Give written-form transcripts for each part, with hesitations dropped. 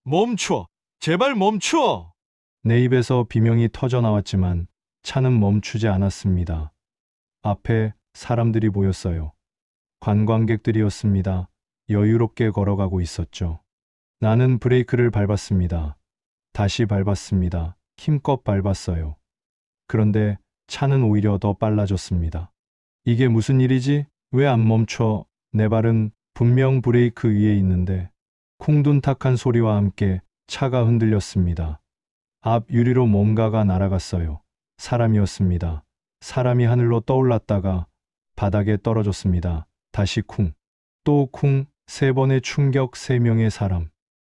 멈춰! 제발 멈춰! 내 입에서 비명이 터져 나왔지만 차는 멈추지 않았습니다. 앞에 사람들이 보였어요. 관광객들이었습니다. 여유롭게 걸어가고 있었죠. 나는 브레이크를 밟았습니다. 다시 밟았습니다. 힘껏 밟았어요. 그런데 차는 오히려 더 빨라졌습니다. 이게 무슨 일이지? 왜 안 멈춰? 내 발은 분명 브레이크 위에 있는데 쿵둔탁한 소리와 함께 차가 흔들렸습니다. 앞 유리로 뭔가가 날아갔어요. 사람이었습니다. 사람이 하늘로 떠올랐다가 바닥에 떨어졌습니다. 다시 쿵, 또 쿵, 세 번의 충격, 세 명의 사람.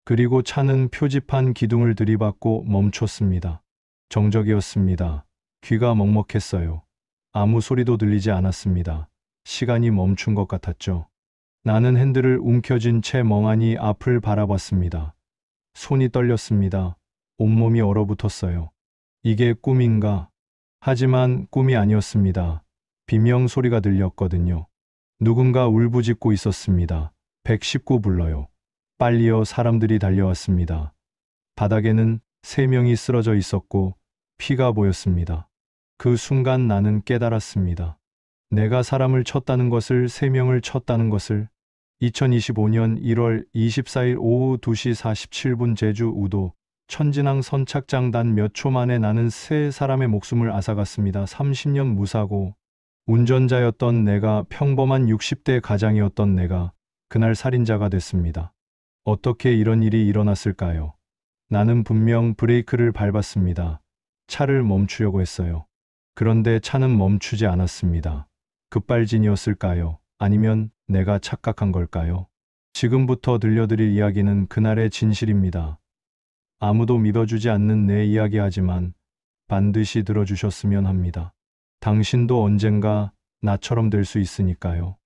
그리고 차는 표지판 기둥을 들이받고 멈췄습니다. 정적이었습니다. 귀가 먹먹했어요. 아무 소리도 들리지 않았습니다. 시간이 멈춘 것 같았죠. 나는 핸들을 움켜쥔 채 멍하니 앞을 바라봤습니다. 손이 떨렸습니다. 온몸이 얼어붙었어요. 이게 꿈인가? 하지만 꿈이 아니었습니다. 비명 소리가 들렸거든요. 누군가 울부짖고 있었습니다. 119 불러요. 빨리요. 사람들이 달려왔습니다. 바닥에는 3명이 쓰러져 있었고 피가 보였습니다. 그 순간 나는 깨달았습니다. 내가 사람을 쳤다는 것을, 3명을 쳤다는 것을. 2025년 1월 24일 오후 2시 47분 제주 우도 천진항 선착장 단 몇 초 만에 나는 3사람의 목숨을 앗아갔습니다. 30년 무사고 운전자였던 내가, 평범한 60대 가장이었던 내가 그날 살인자가 됐습니다. 어떻게 이런 일이 일어났을까요? 나는 분명 브레이크를 밟았습니다. 차를 멈추려고 했어요. 그런데 차는 멈추지 않았습니다. 급발진이었을까요? 아니면 내가 착각한 걸까요? 지금부터 들려드릴 이야기는 그날의 진실입니다. 아무도 믿어주지 않는 내 이야기하지만 반드시 들어주셨으면 합니다. 당신도 언젠가 나처럼 될 수 있으니까요.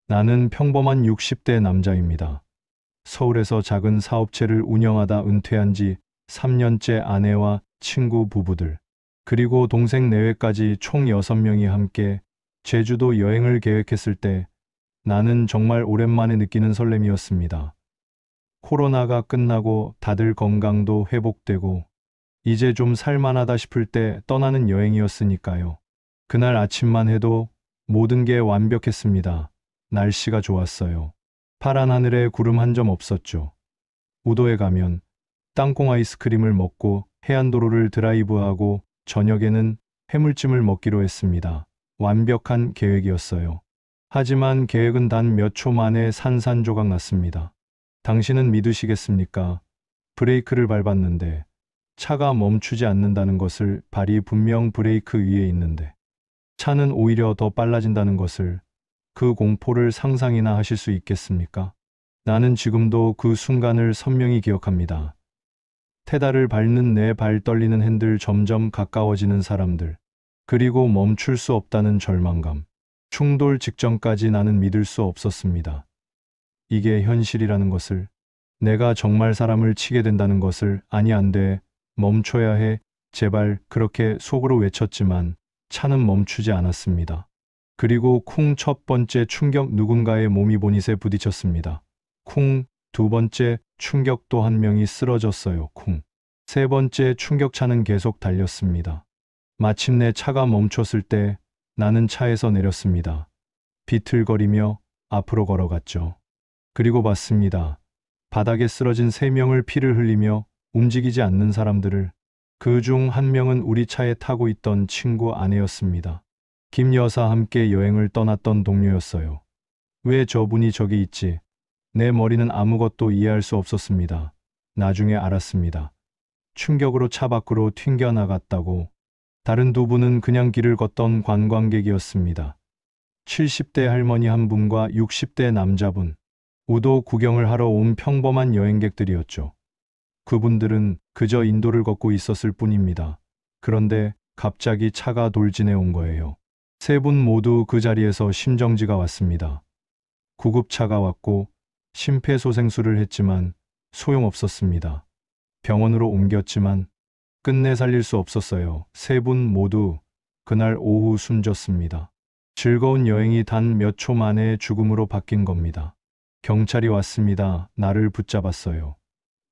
나는 평범한 60대 남자입니다. 서울에서 작은 사업체를 운영하다 은퇴한 지 3년째 아내와 친구 부부들, 그리고 동생 내외까지 총 6명이 함께 제주도 여행을 계획했을 때 나는 정말 오랜만에 느끼는 설렘이었습니다. 코로나가 끝나고 다들 건강도 회복되고 이제 좀 살만하다 싶을 때 떠나는 여행이었으니까요. 그날 아침만 해도 모든 게 완벽했습니다. 날씨가 좋았어요. 파란 하늘에 구름 한 점 없었죠. 우도에 가면 땅콩 아이스크림을 먹고 해안도로를 드라이브하고 저녁에는 해물찜을 먹기로 했습니다. 완벽한 계획이었어요. 하지만 계획은 단 몇 초 만에 산산조각 났습니다. 당신은 믿으시겠습니까? 브레이크를 밟았는데 차가 멈추지 않는다는 것을, 발이 분명 브레이크 위에 있는데 차는 오히려 더 빨라진다는 것을, 그 공포를 상상이나 하실 수 있겠습니까? 나는 지금도 그 순간을 선명히 기억합니다. 페달을 밟는 내 발 떨리는 핸들, 점점 가까워지는 사람들, 그리고 멈출 수 없다는 절망감. 충돌 직전까지 나는 믿을 수 없었습니다. 이게 현실이라는 것을, 내가 정말 사람을 치게 된다는 것을. 아니, 안 돼. 멈춰야 해. 제발. 그렇게 속으로 외쳤지만 차는 멈추지 않았습니다. 그리고 쿵, 첫 번째 충격, 누군가의 몸이 보닛에 부딪혔습니다. 쿵, 두 번째 충격, 또 한 명이 쓰러졌어요. 쿵. 세 번째 충격, 차는 계속 달렸습니다. 마침내 차가 멈췄을 때 나는 차에서 내렸습니다. 비틀거리며 앞으로 걸어갔죠. 그리고 봤습니다. 바닥에 쓰러진 3명을, 피를 흘리며 움직이지 않는 사람들을. 그 중 한 명은 우리 차에 타고 있던 친구 아내였습니다. 김 여사 함께 여행을 떠났던 동료였어요. 왜 저분이 저기 있지? 내 머리는 아무것도 이해할 수 없었습니다. 나중에 알았습니다. 충격으로 차 밖으로 튕겨나갔다고. 다른 2분은 그냥 길을 걷던 관광객이었습니다. 70대 할머니 한 분과 60대 남자분. 우도 구경을 하러 온 평범한 여행객들이었죠. 그분들은 그저 인도를 걷고 있었을 뿐입니다. 그런데 갑자기 차가 돌진해 온 거예요. 3분 모두 그 자리에서 심정지가 왔습니다. 구급차가 왔고 심폐소생술을 했지만 소용없었습니다. 병원으로 옮겼지만 끝내 살릴 수 없었어요. 3분 모두 그날 오후 숨졌습니다. 즐거운 여행이 단 몇 초 만에 죽음으로 바뀐 겁니다. 경찰이 왔습니다. 나를 붙잡았어요.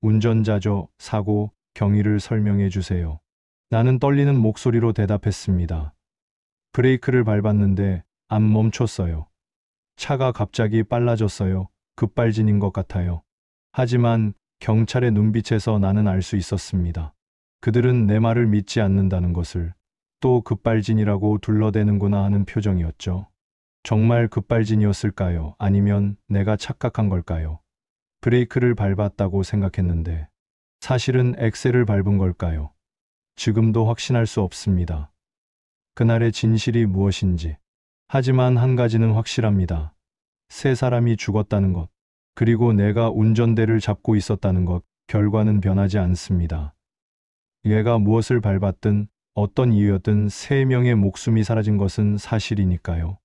운전자죠. 사고 경위를 설명해 주세요. 나는 떨리는 목소리로 대답했습니다. 브레이크를 밟았는데 안 멈췄어요. 차가 갑자기 빨라졌어요. 급발진인 것 같아요. 하지만 경찰의 눈빛에서 나는 알 수 있었습니다. 그들은 내 말을 믿지 않는다는 것을. 또 급발진이라고 둘러대는구나 하는 표정이었죠. 정말 급발진이었을까요? 아니면 내가 착각한 걸까요? 브레이크를 밟았다고 생각했는데 사실은 엑셀을 밟은 걸까요? 지금도 확신할 수 없습니다. 그날의 진실이 무엇인지. 하지만 한 가지는 확실합니다. 세 사람이 죽었다는 것, 그리고 내가 운전대를 잡고 있었다는 것, 결과는 변하지 않습니다. 얘가 무엇을 밟았든 어떤 이유였든 세 명의 목숨이 사라진 것은 사실이니까요.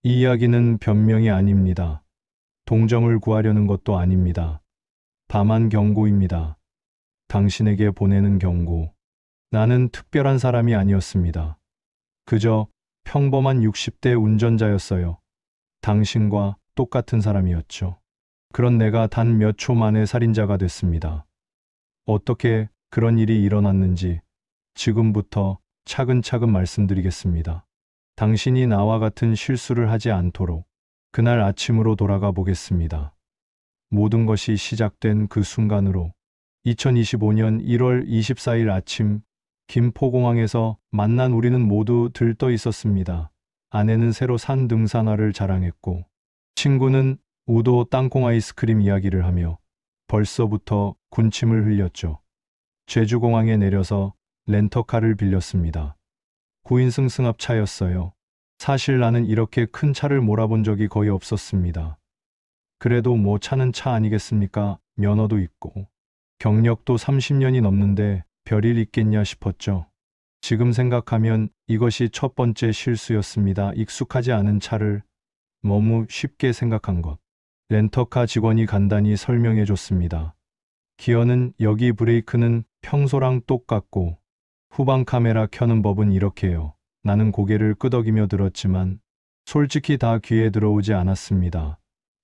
이 이야기는 변명이 아닙니다. 동정을 구하려는 것도 아닙니다. 다만 경고입니다. 당신에게 보내는 경고. 나는 특별한 사람이 아니었습니다. 그저 평범한 60대 운전자였어요. 당신과 똑같은 사람이었죠. 그런 내가 단 몇 초 만에 살인자가 됐습니다. 어떻게 그런 일이 일어났는지 지금부터 차근차근 말씀드리겠습니다. 당신이 나와 같은 실수를 하지 않도록 그날 아침으로 돌아가 보겠습니다. 모든 것이 시작된 그 순간으로 2025년 1월 24일 아침 김포공항에서 만난 우리는 모두 들떠 있었습니다. 아내는 새로 산 등산화를 자랑했고 친구는 우도 땅콩 아이스크림 이야기를 하며 벌써부터 군침을 흘렸죠. 제주공항에 내려서 렌터카를 빌렸습니다. 9인승 승합차였어요. 사실 나는 이렇게 큰 차를 몰아본 적이 거의 없었습니다. 그래도 뭐 차는 차 아니겠습니까? 면허도 있고 경력도 30년이 넘는데 별일 있겠냐 싶었죠. 지금 생각하면 이것이 첫 번째 실수였습니다. 익숙하지 않은 차를 너무 쉽게 생각한 것. 렌터카 직원이 간단히 설명해 줬습니다. 기어는 여기, 브레이크는 평소랑 똑같고 후방 카메라 켜는 법은 이렇게요. 나는 고개를 끄덕이며 들었지만 솔직히 다 귀에 들어오지 않았습니다.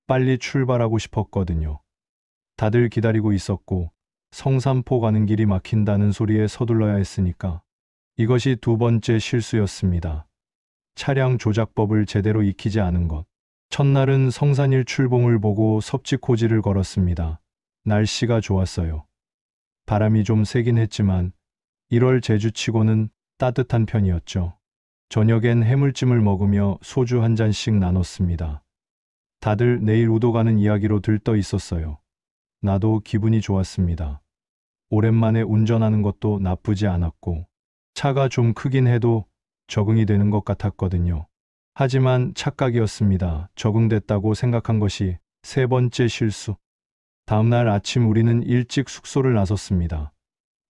빨리 출발하고 싶었거든요. 다들 기다리고 있었고 성산포 가는 길이 막힌다는 소리에 서둘러야 했으니까. 이것이 두 번째 실수였습니다. 차량 조작법을 제대로 익히지 않은 것. 첫날은 성산일 출봉을 보고 섭지코지를 걸었습니다. 날씨가 좋았어요. 바람이 좀 세긴 했지만 1월 제주치고는 따뜻한 편이었죠. 저녁엔 해물찜을 먹으며 소주 한 잔씩 나눴습니다. 다들 내일 우도 가는 이야기로 들떠 있었어요. 나도 기분이 좋았습니다. 오랜만에 운전하는 것도 나쁘지 않았고 차가 좀 크긴 해도 적응이 되는 것 같았거든요. 하지만 착각이었습니다. 적응됐다고 생각한 것이 세 번째 실수. 다음날 아침 우리는 일찍 숙소를 나섰습니다.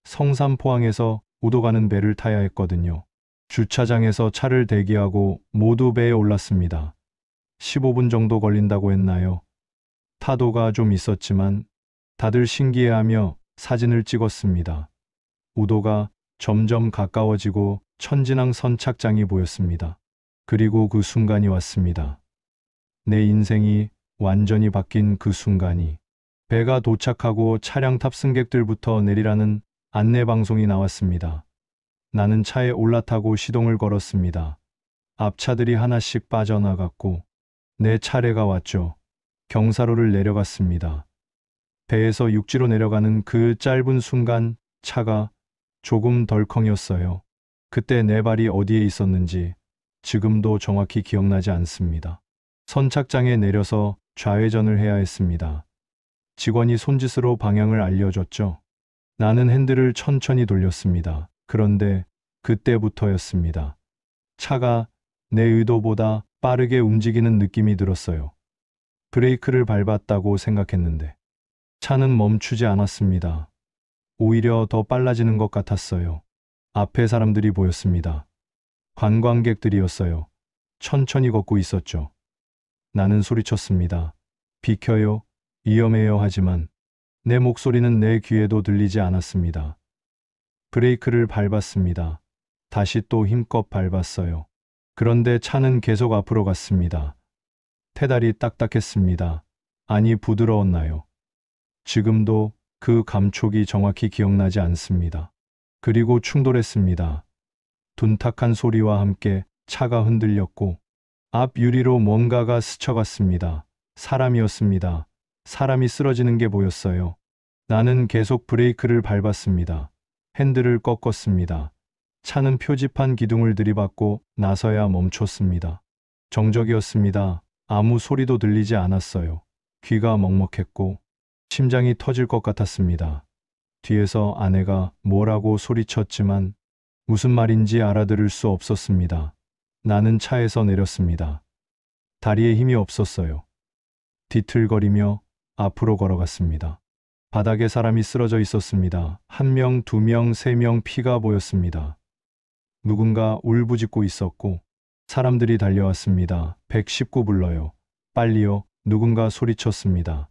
성산포항에서 우도 가는 배를 타야 했거든요. 주차장에서 차를 대기하고 모두 배에 올랐습니다. 15분 정도 걸린다고 했나요? 파도가 좀 있었지만 다들 신기해하며 사진을 찍었습니다. 우도가 점점 가까워지고 천진항 선착장이 보였습니다. 그리고 그 순간이 왔습니다. 내 인생이 완전히 바뀐 그 순간이. 배가 도착하고 차량 탑승객들부터 내리라는 안내방송이 나왔습니다. 나는 차에 올라타고 시동을 걸었습니다. 앞차들이 하나씩 빠져나갔고 내 차례가 왔죠. 경사로를 내려갔습니다. 배에서 육지로 내려가는 그 짧은 순간 차가 조금 덜컹이었어요. 그때 내 발이 어디에 있었는지 지금도 정확히 기억나지 않습니다. 선착장에 내려서 좌회전을 해야 했습니다. 직원이 손짓으로 방향을 알려줬죠. 나는 핸들을 천천히 돌렸습니다. 그런데 그때부터였습니다. 차가 내 의도보다 빠르게 움직이는 느낌이 들었어요. 브레이크를 밟았다고 생각했는데 차는 멈추지 않았습니다. 오히려 더 빨라지는 것 같았어요. 앞에 사람들이 보였습니다. 관광객들이었어요. 천천히 걷고 있었죠. 나는 소리쳤습니다. 비켜요, 위험해요. 하지만 내 목소리는 내 귀에도 들리지 않았습니다. 브레이크를 밟았습니다. 다시 또 힘껏 밟았어요. 그런데 차는 계속 앞으로 갔습니다. 페달이 딱딱했습니다. 아니, 부드러웠나요? 지금도 그 감촉이 정확히 기억나지 않습니다. 그리고 충돌했습니다. 둔탁한 소리와 함께 차가 흔들렸고 앞 유리로 뭔가가 스쳐갔습니다. 사람이었습니다. 사람이 쓰러지는 게 보였어요. 나는 계속 브레이크를 밟았습니다. 핸들을 꺾었습니다. 차는 표지판 기둥을 들이받고 나서야 멈췄습니다. 정적이었습니다. 아무 소리도 들리지 않았어요. 귀가 먹먹했고 심장이 터질 것 같았습니다. 뒤에서 아내가 뭐라고 소리쳤지만 무슨 말인지 알아들을 수 없었습니다. 나는 차에서 내렸습니다. 다리에 힘이 없었어요. 뒤틀거리며 앞으로 걸어갔습니다. 바닥에 사람이 쓰러져 있었습니다. 1명, 2명, 3명 피가 보였습니다. 누군가 울부짖고 있었고 사람들이 달려왔습니다. 119 불러요. 빨리요. 누군가 소리쳤습니다.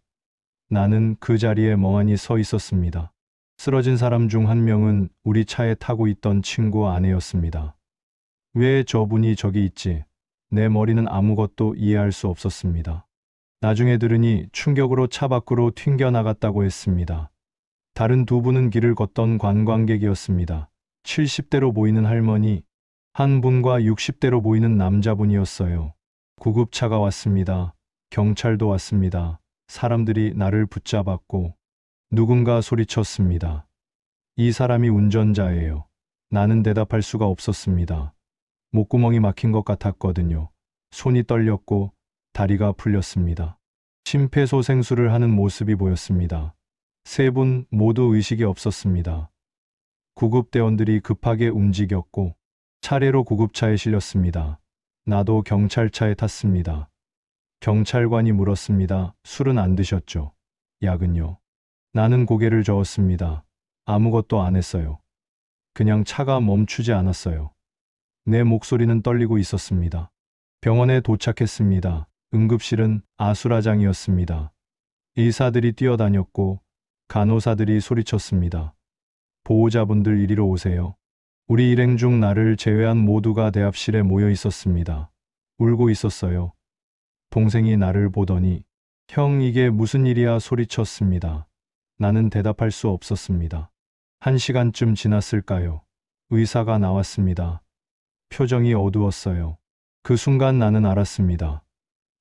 나는 그 자리에 멍하니 서 있었습니다. 쓰러진 사람 중 1명은 우리 차에 타고 있던 친구 아내였습니다. 왜 저분이 저기 있지? 내 머리는 아무것도 이해할 수 없었습니다. 나중에 들으니 충격으로 차 밖으로 튕겨나갔다고 했습니다. 다른 2분은 길을 걷던 관광객이었습니다. 70대로 보이는 할머니, 한 분과 60대로 보이는 남자분이었어요. 구급차가 왔습니다. 경찰도 왔습니다. 사람들이 나를 붙잡았고 누군가 소리쳤습니다. 이 사람이 운전자예요. 나는 대답할 수가 없었습니다. 목구멍이 막힌 것 같았거든요. 손이 떨렸고 다리가 풀렸습니다. 심폐소생술을 하는 모습이 보였습니다. 3분 모두 의식이 없었습니다. 구급대원들이 급하게 움직였고 차례로 구급차에 실렸습니다. 나도 경찰차에 탔습니다. 경찰관이 물었습니다. 술은 안 드셨죠? 약은요? 나는 고개를 저었습니다. 아무것도 안 했어요. 그냥 차가 멈추지 않았어요. 내 목소리는 떨리고 있었습니다. 병원에 도착했습니다. 응급실은 아수라장이었습니다. 의사들이 뛰어다녔고 간호사들이 소리쳤습니다. 보호자분들 이리로 오세요. 우리 일행 중 나를 제외한 모두가 대합실에 모여 있었습니다. 울고 있었어요. 동생이 나를 보더니 형 이게 무슨 일이야 소리쳤습니다. 나는 대답할 수 없었습니다. 1시간쯤 지났을까요? 의사가 나왔습니다. 표정이 어두웠어요. 그 순간 나는 알았습니다.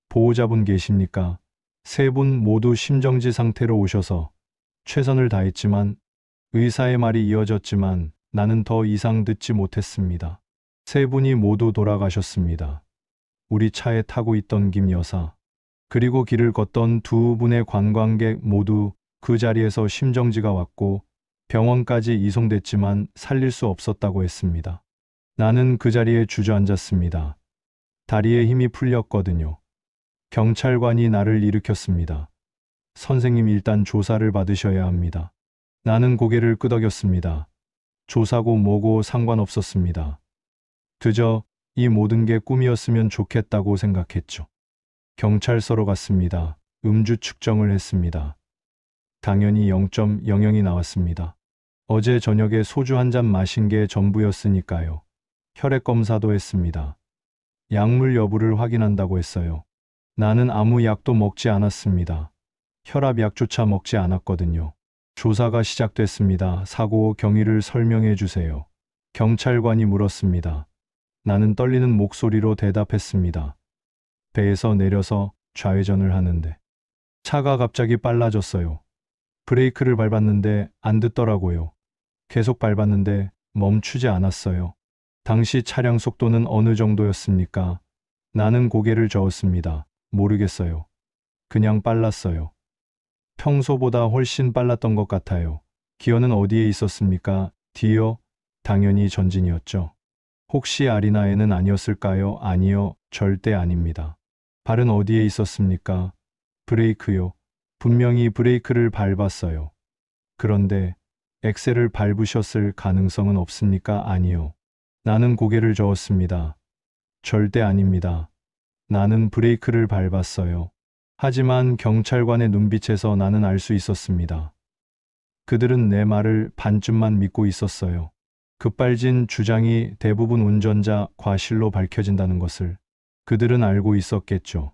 보호자분 계십니까? 3분 모두 심정지 상태로 오셔서 최선을 다했지만 의사의 말이 이어졌지만 나는 더 이상 듣지 못했습니다. 3분이 모두 돌아가셨습니다. 우리 차에 타고 있던 김 여사, 그리고 길을 걷던 2분의 관광객 모두 그 자리에서 심정지가 왔고 병원까지 이송됐지만 살릴 수 없었다고 했습니다. 나는 그 자리에 주저앉았습니다. 다리에 힘이 풀렸거든요. 경찰관이 나를 일으켰습니다. 선생님 일단 조사를 받으셔야 합니다. 나는 고개를 끄덕였습니다. 조사고 뭐고 상관없었습니다. 그저 이 모든 게 꿈이었으면 좋겠다고 생각했죠. 경찰서로 갔습니다. 음주 측정을 했습니다. 당연히 0.00이 나왔습니다. 어제 저녁에 소주 한 잔 마신 게 전부였으니까요. 혈액 검사도 했습니다. 약물 여부를 확인한다고 했어요. 나는 아무 약도 먹지 않았습니다. 혈압약조차 먹지 않았거든요. 조사가 시작됐습니다. 사고 경위를 설명해 주세요. 경찰관이 물었습니다. 나는 떨리는 목소리로 대답했습니다. 배에서 내려서 좌회전을 하는데 차가 갑자기 빨라졌어요. 브레이크를 밟았는데 안 듣더라고요. 계속 밟았는데 멈추지 않았어요. 당시 차량 속도는 어느 정도였습니까? 나는 고개를 저었습니다. 모르겠어요. 그냥 빨랐어요. 평소보다 훨씬 빨랐던 것 같아요. 기어는 어디에 있었습니까? 뒤요? 당연히 전진이었죠. 혹시 아리나에는 아니었을까요? 아니요, 절대 아닙니다. 발은 어디에 있었습니까? 브레이크요. 분명히 브레이크를 밟았어요. 그런데 엑셀을 밟으셨을 가능성은 없습니까? 아니요. 나는 고개를 저었습니다. 절대 아닙니다. 나는 브레이크를 밟았어요. 하지만 경찰관의 눈빛에서 나는 알 수 있었습니다. 그들은 내 말을 반쯤만 믿고 있었어요. 급발진 주장이 대부분 운전자 과실로 밝혀진다는 것을 그들은 알고 있었겠죠.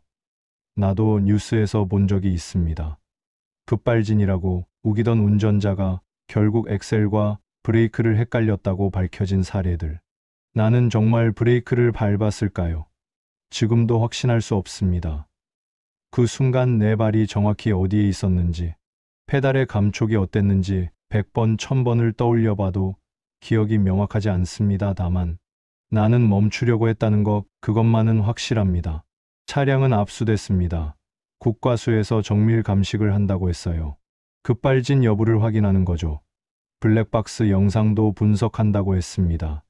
나도 뉴스에서 본 적이 있습니다. 급발진이라고 우기던 운전자가 결국 엑셀과 브레이크를 헷갈렸다고 밝혀진 사례들. 나는 정말 브레이크를 밟았을까요? 지금도 확신할 수 없습니다. 그 순간 내 발이 정확히 어디에 있었는지, 페달의 감촉이 어땠는지 100번, 1000번을 떠올려 봐도 기억이 명확하지 않습니다. 다만 나는 멈추려고 했다는 것, 그것만은 확실합니다. 차량은 압수됐습니다. 국과수에서 정밀 감식을 한다고 했어요. 급발진 여부를 확인하는 거죠. 블랙박스 영상도 분석한다고 했습니다.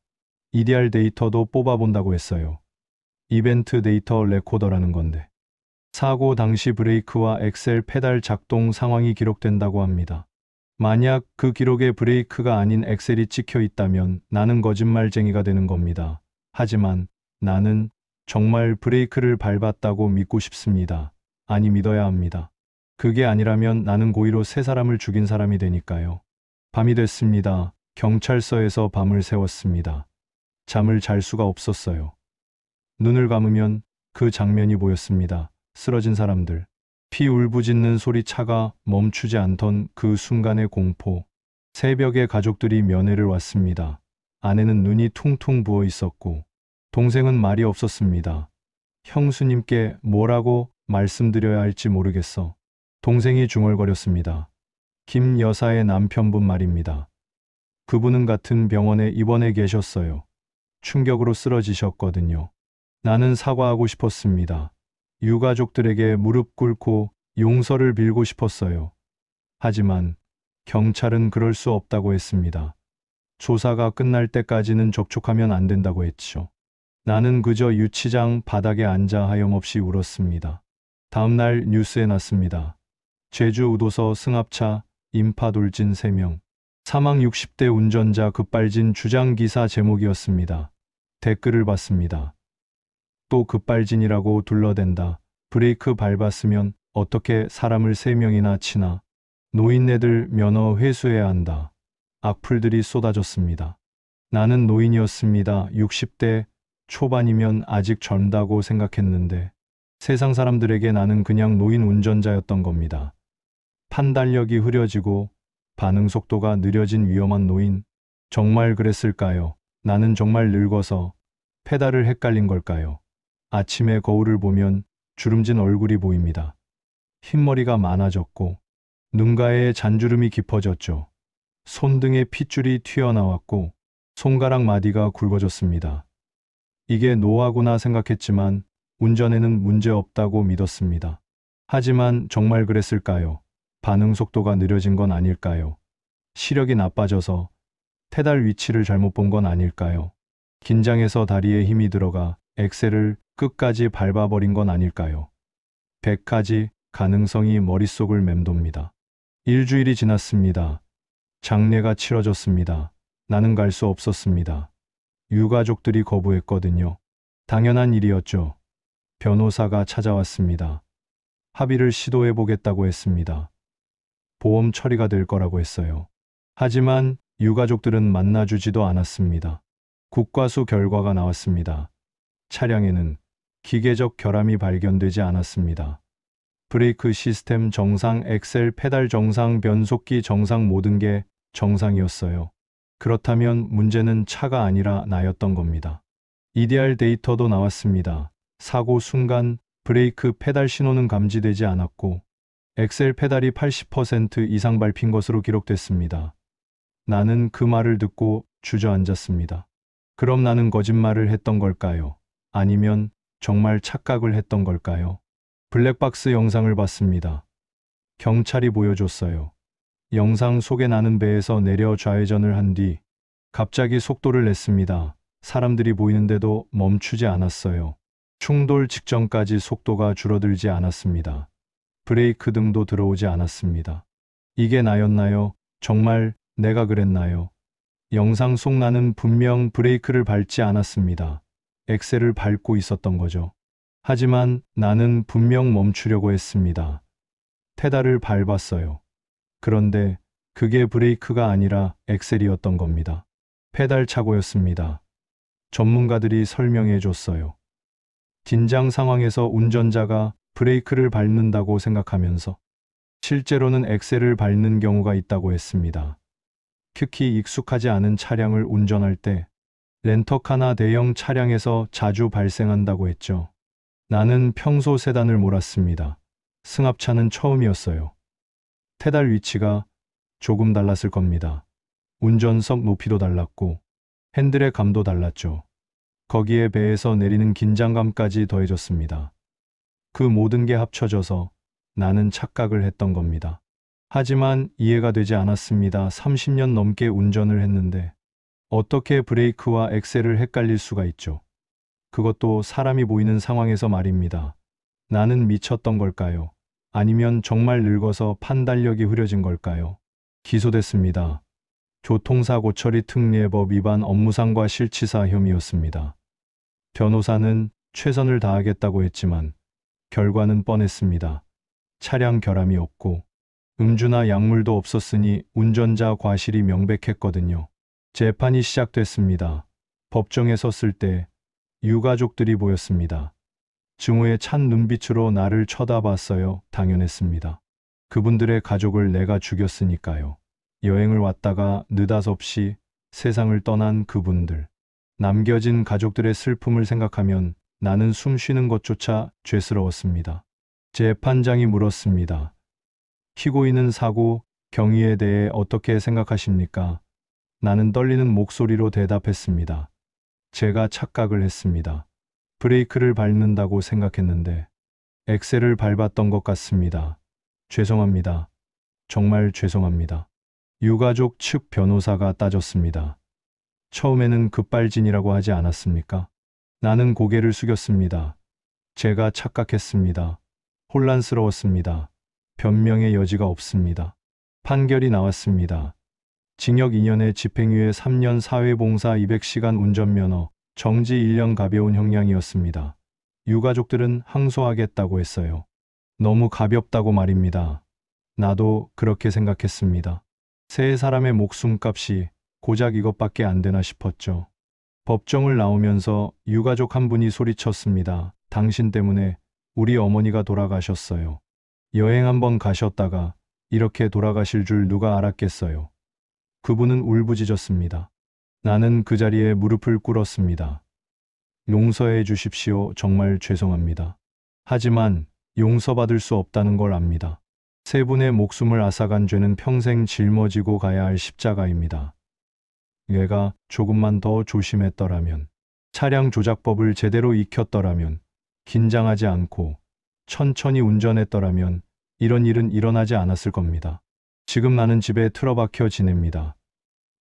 EDR 데이터도 뽑아본다고 했어요. 이벤트 데이터 레코더라는 건데. 사고 당시 브레이크와 엑셀 페달 작동 상황이 기록된다고 합니다. 만약 그 기록에 브레이크가 아닌 엑셀이 찍혀 있다면 나는 거짓말쟁이가 되는 겁니다. 하지만 나는 정말 브레이크를 밟았다고 믿고 싶습니다. 아니, 믿어야 합니다. 그게 아니라면 나는 고의로 세 사람을 죽인 사람이 되니까요. 밤이 됐습니다. 경찰서에서 밤을 새웠습니다. 잠을 잘 수가 없었어요. 눈을 감으면 그 장면이 보였습니다. 쓰러진 사람들, 피 울부짖는 소리, 차가 멈추지 않던 그 순간의 공포. 새벽에 가족들이 면회를 왔습니다. 아내는 눈이 퉁퉁 부어 있었고 동생은 말이 없었습니다. 형수님께 뭐라고 말씀드려야 할지 모르겠어. 동생이 중얼거렸습니다. 김 여사의 남편분 말입니다. 그분은 같은 병원에 입원해 계셨어요. 충격으로 쓰러지셨거든요. 나는 사과하고 싶었습니다. 유가족들에게 무릎 꿇고 용서를 빌고 싶었어요. 하지만 경찰은 그럴 수 없다고 했습니다. 조사가 끝날 때까지는 접촉하면 안 된다고 했죠. 나는 그저 유치장 바닥에 앉아 하염없이 울었습니다. 다음 날 뉴스에 났습니다. 제주 우도서 승합차 인파 돌진 3명. 사망 60대 운전자 급발진 주장기사 제목이었습니다. 댓글을 봤습니다. 또 급발진이라고 둘러댄다. 브레이크 밟았으면 어떻게 사람을 3명이나 치나. 노인네들 면허 회수해야 한다. 악플들이 쏟아졌습니다. 나는 노인이었습니다. 60대 초반이면 아직 젊다고 생각했는데 세상 사람들에게 나는 그냥 노인 운전자였던 겁니다. 판단력이 흐려지고 반응 속도가 느려진 위험한 노인. 정말 그랬을까요? 나는 정말 늙어서 페달을 헷갈린 걸까요? 아침에 거울을 보면 주름진 얼굴이 보입니다. 흰머리가 많아졌고 눈가에 잔주름이 깊어졌죠. 손등에 핏줄이 튀어나왔고 손가락 마디가 굵어졌습니다. 이게 노화구나 생각했지만 운전에는 문제 없다고 믿었습니다. 하지만 정말 그랬을까요? 반응 속도가 느려진 건 아닐까요? 시력이 나빠져서 페달 위치를 잘못 본 건 아닐까요? 긴장해서 다리에 힘이 들어가 엑셀을 끝까지 밟아버린 건 아닐까요? 100가지 가능성이 머릿속을 맴돕니다. 일주일이 지났습니다. 장례가 치러졌습니다. 나는 갈 수 없었습니다. 유가족들이 거부했거든요. 당연한 일이었죠. 변호사가 찾아왔습니다. 합의를 시도해보겠다고 했습니다. 보험 처리가 될 거라고 했어요. 하지만 유가족들은 만나주지도 않았습니다. 국과수 결과가 나왔습니다. 차량에는 기계적 결함이 발견되지 않았습니다. 브레이크 시스템 정상, 엑셀 페달 정상, 변속기 정상, 모든 게 정상이었어요. 그렇다면 문제는 차가 아니라 나였던 겁니다. EDR 데이터도 나왔습니다. 사고 순간 브레이크 페달 신호는 감지되지 않았고 엑셀 페달이 80% 이상 밟힌 것으로 기록됐습니다. 나는 그 말을 듣고 주저앉았습니다. 그럼 나는 거짓말을 했던 걸까요? 아니면 정말 착각을 했던 걸까요? 블랙박스 영상을 봤습니다. 경찰이 보여줬어요. 영상 속에 나는 배에서 내려 좌회전을 한 뒤 갑자기 속도를 냈습니다. 사람들이 보이는데도 멈추지 않았어요. 충돌 직전까지 속도가 줄어들지 않았습니다. 브레이크 등도 들어오지 않았습니다. 이게 나였나요? 정말 내가 그랬나요? 영상 속 나는 분명 브레이크를 밟지 않았습니다. 엑셀을 밟고 있었던 거죠. 하지만 나는 분명 멈추려고 했습니다. 페달을 밟았어요. 그런데 그게 브레이크가 아니라 엑셀이었던 겁니다. 페달 착오였습니다. 전문가들이 설명해 줬어요. 긴장 상황에서 운전자가 브레이크를 밟는다고 생각하면서 실제로는 엑셀을 밟는 경우가 있다고 했습니다. 특히 익숙하지 않은 차량을 운전할 때 렌터카나 대형 차량에서 자주 발생한다고 했죠. 나는 평소 세단을 몰았습니다. 승합차는 처음이었어요. 페달 위치가 조금 달랐을 겁니다. 운전석 높이도 달랐고 핸들의 감도 달랐죠. 거기에 배에서 내리는 긴장감까지 더해졌습니다. 그 모든 게 합쳐져서 나는 착각을 했던 겁니다. 하지만 이해가 되지 않았습니다. 30년 넘게 운전을 했는데 어떻게 브레이크와 엑셀을 헷갈릴 수가 있죠? 그것도 사람이 보이는 상황에서 말입니다. 나는 미쳤던 걸까요? 아니면 정말 늙어서 판단력이 흐려진 걸까요? 기소됐습니다. 교통사고 처리 특례법 위반 업무상과 실치사 혐의였습니다. 변호사는 최선을 다하겠다고 했지만 결과는 뻔했습니다. 차량 결함이 없고 음주나 약물도 없었으니 운전자 과실이 명백했거든요. 재판이 시작됐습니다. 법정에 섰을 때 유가족들이 보였습니다. 증오의 찬 눈빛으로 나를 쳐다봤어요. 당연했습니다. 그분들의 가족을 내가 죽였으니까요. 여행을 왔다가 느닷없이 세상을 떠난 그분들. 남겨진 가족들의 슬픔을 생각하면 나는 숨 쉬는 것조차 죄스러웠습니다. 재판장이 물었습니다. 피고인은 사고 경위에 대해 어떻게 생각하십니까? 나는 떨리는 목소리로 대답했습니다. 제가 착각을 했습니다. 브레이크를 밟는다고 생각했는데 엑셀을 밟았던 것 같습니다. 죄송합니다. 정말 죄송합니다. 유가족 측 변호사가 따졌습니다. 처음에는 급발진이라고 하지 않았습니까? 나는 고개를 숙였습니다. 제가 착각했습니다. 혼란스러웠습니다. 변명의 여지가 없습니다. 판결이 나왔습니다. 징역 2년에 집행유예 3년 사회봉사 200시간 운전면허, 정지 1년 가벼운 형량이었습니다. 유가족들은 항소하겠다고 했어요. 너무 가볍다고 말입니다. 나도 그렇게 생각했습니다. 세 사람의 목숨값이 고작 이것밖에 안 되나 싶었죠. 법정을 나오면서 유가족 한 분이 소리쳤습니다. 당신 때문에 우리 어머니가 돌아가셨어요. 여행 한번 가셨다가 이렇게 돌아가실 줄 누가 알았겠어요. 그분은 울부짖었습니다. 나는 그 자리에 무릎을 꿇었습니다. 용서해 주십시오. 정말 죄송합니다. 하지만 용서받을 수 없다는 걸 압니다. 세 분의 목숨을 앗아간 죄는 평생 짊어지고 가야 할 십자가입니다. 얘가 조금만 더 조심했더라면, 차량 조작법을 제대로 익혔더라면, 긴장하지 않고 천천히 운전했더라면 이런 일은 일어나지 않았을 겁니다. 지금 나는 집에 틀어박혀 지냅니다.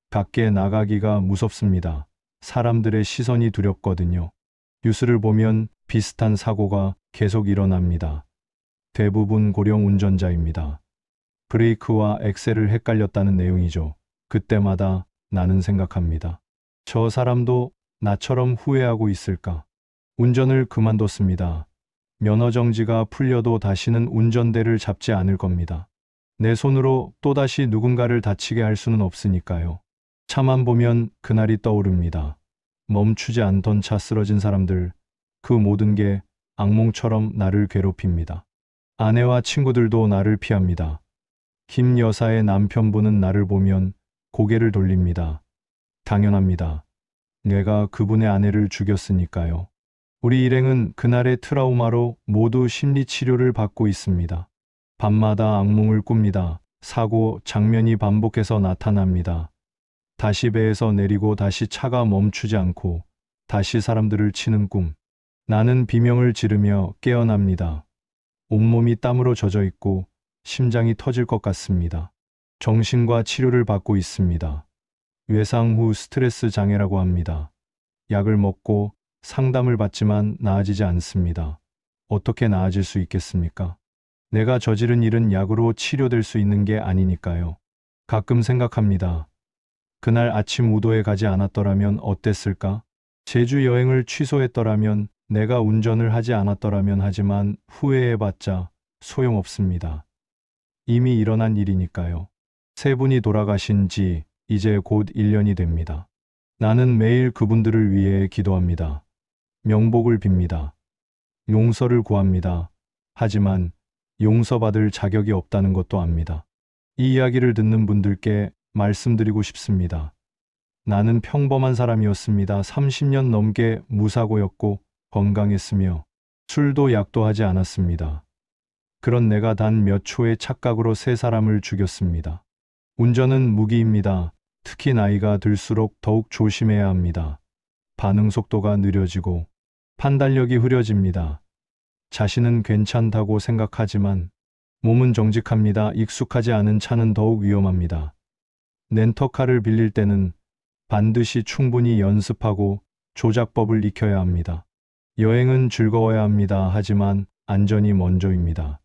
밖에 나가기가 무섭습니다. 사람들의 시선이 두렵거든요. 뉴스를 보면 비슷한 사고가 계속 일어납니다. 대부분 고령 운전자입니다. 브레이크와 엑셀을 헷갈렸다는 내용이죠. 그때마다 나는 생각합니다. 저 사람도 나처럼 후회하고 있을까? 운전을 그만뒀습니다. 면허 정지가 풀려도 다시는 운전대를 잡지 않을 겁니다. 내 손으로 또다시 누군가를 다치게 할 수는 없으니까요. 차만 보면 그날이 떠오릅니다. 멈추지 않던 차 쓰러진 사람들, 그 모든 게 악몽처럼 나를 괴롭힙니다. 아내와 친구들도 나를 피합니다. 김 여사의 남편분은 나를 보면 고개를 돌립니다. 당연합니다. 내가 그분의 아내를 죽였으니까요. 우리 일행은 그날의 트라우마로 모두 심리치료를 받고 있습니다. 밤마다 악몽을 꿉니다. 사고 장면이 반복해서 나타납니다. 다시 배에서 내리고 다시 차가 멈추지 않고 다시 사람들을 치는 꿈. 나는 비명을 지르며 깨어납니다. 온몸이 땀으로 젖어 있고 심장이 터질 것 같습니다. 정신과 치료를 받고 있습니다. 외상 후 스트레스 장애라고 합니다. 약을 먹고 상담을 받지만 나아지지 않습니다. 어떻게 나아질 수 있겠습니까? 내가 저지른 일은 약으로 치료될 수 있는 게 아니니까요. 가끔 생각합니다. 그날 아침 우도에 가지 않았더라면 어땠을까? 제주 여행을 취소했더라면, 내가 운전을 하지 않았더라면, 하지만 후회해봤자 소용없습니다. 이미 일어난 일이니까요. 세 분이 돌아가신 지 이제 곧 1년이 됩니다. 나는 매일 그분들을 위해 기도합니다. 명복을 빕니다. 용서를 구합니다. 하지만 용서받을 자격이 없다는 것도 압니다. 이 이야기를 듣는 분들께 말씀드리고 싶습니다. 나는 평범한 사람이었습니다. 30년 넘게 무사고였고 건강했으며 술도 약도 하지 않았습니다. 그런 내가 단 몇 초의 착각으로 세 사람을 죽였습니다. 운전은 무기입니다. 특히 나이가 들수록 더욱 조심해야 합니다. 반응 속도가 느려지고 판단력이 흐려집니다. 자신은 괜찮다고 생각하지만 몸은 정직합니다. 익숙하지 않은 차는 더욱 위험합니다. 렌터카를 빌릴 때는 반드시 충분히 연습하고 조작법을 익혀야 합니다. 여행은 즐거워야 합니다. 하지만 안전이 먼저입니다.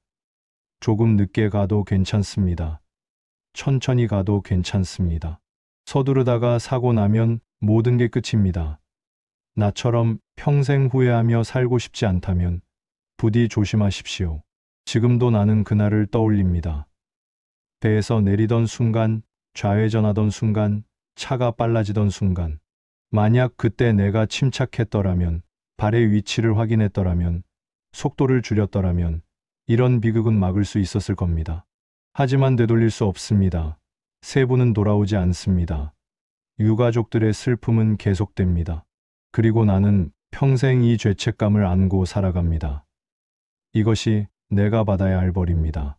조금 늦게 가도 괜찮습니다. 천천히 가도 괜찮습니다. 서두르다가 사고 나면 모든 게 끝입니다. 나처럼 평생 후회하며 살고 싶지 않다면 부디 조심하십시오. 지금도 나는 그날을 떠올립니다. 배에서 내리던 순간, 좌회전하던 순간, 차가 빨라지던 순간. 만약 그때 내가 침착했더라면, 발의 위치를 확인했더라면, 속도를 줄였더라면 이런 비극은 막을 수 있었을 겁니다. 하지만 되돌릴 수 없습니다. 세부는 돌아오지 않습니다. 유가족들의 슬픔은 계속됩니다. 그리고 나는 평생 이 죄책감을 안고 살아갑니다. 이것이 내가 받아야 할 벌입니다.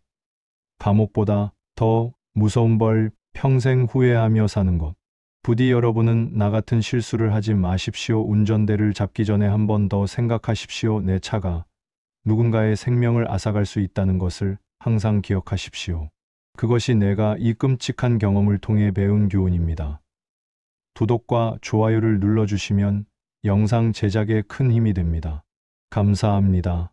감옥보다 더 무서운 벌, 평생 후회하며 사는 것. 부디 여러분은 나 같은 실수를 하지 마십시오. 운전대를 잡기 전에 한 번 더 생각하십시오. 내 차가 누군가의 생명을 앗아갈 수 있다는 것을 항상 기억하십시오. 그것이 내가 이 끔찍한 경험을 통해 배운 교훈입니다. 구독과 좋아요를 눌러주시면 영상 제작에 큰 힘이 됩니다. 감사합니다.